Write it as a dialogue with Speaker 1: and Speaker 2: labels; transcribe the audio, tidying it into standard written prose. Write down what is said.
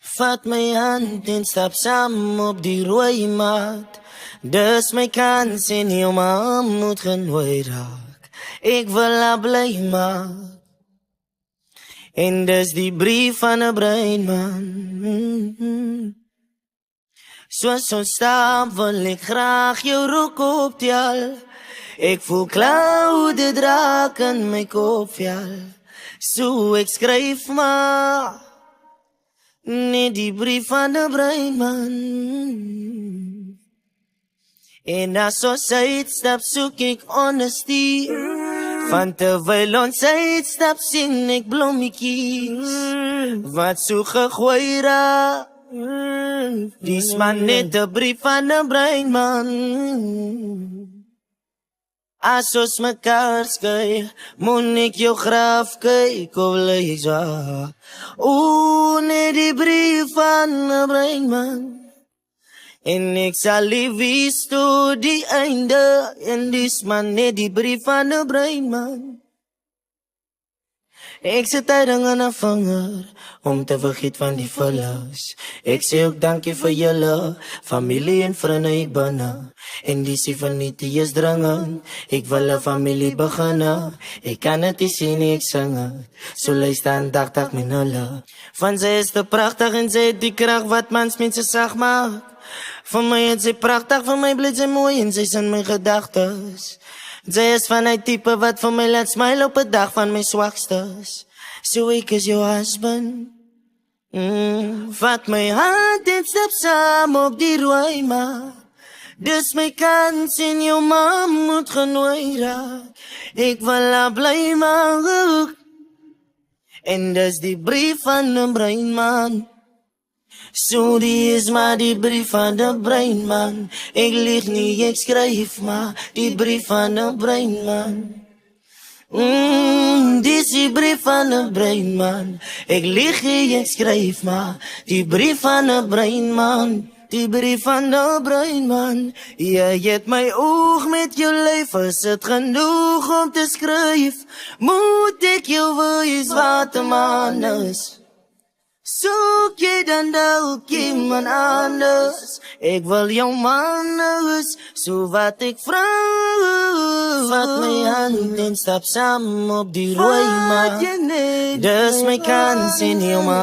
Speaker 1: Vat my hand en stap saam op die rooi mat. Dis my kans en jou ma moet genooi raak. Ek wil haar bly maak. En dis die brief van 'n breinman. Soos ons stap wil ek graag jou rok optel. Ek voel klaude draak in my kopvel. So ek skryf maar net die brief van 'n breinman. En as ons uitstap soek ek honesty. Van terwyl ons uitstap sien ek blommetjies wat so gegooi raak. Dis maar net 'n brief van 'n breinman. As ons mekaar skei, moet ek jou graf kyk of lê jy. O, net die brief van 'n breinman. En ek sal lief tot die einde. En dis maar net die brief van 'n breinman. Ek sit tyding aan 'n vinger om te vergeet van die verlies. Ek sê ook dankie vir julle familie en vriende binne. En die sê van nie die is dringend. Ek wil 'n familie beginne. Ek kan dit nie sien nie, ek sing het. So luister aandagtig met hulle. Van sy is te pragtig en sy het die krag wat mans mense sag maak. Vir my is sy pragtig, vir my bly sy mooi en sy is in my gedagtes. Sy is van die type wat vir my laat smile op 'n dag van my swakstes. So ek is jou husband. Vat my hand en stap saam op die rooi mat. Dis my kans en jou ma moet genooi raak. Ek wil haar bly maak. En dis die brief van 'n breinman. So die is maar die brief van 'n breinman. Ek lieg nie, ek skryf maar die brief van 'n breinman. Dis die brief van 'n breinman. Ek lieg nie, ek skryf maar die brief van 'n breinman. Die brief van 'n breinman. Jy het my oog met jou lyf, is dit genoeg om te skryf? Moet ek jou wys wat 'n man is? Soek jy dan dalk iemand anders? Ek wil jou man is, so wat ek vra. Vat my hand en stap saam op die rooi mat. Dis my kans en jou man.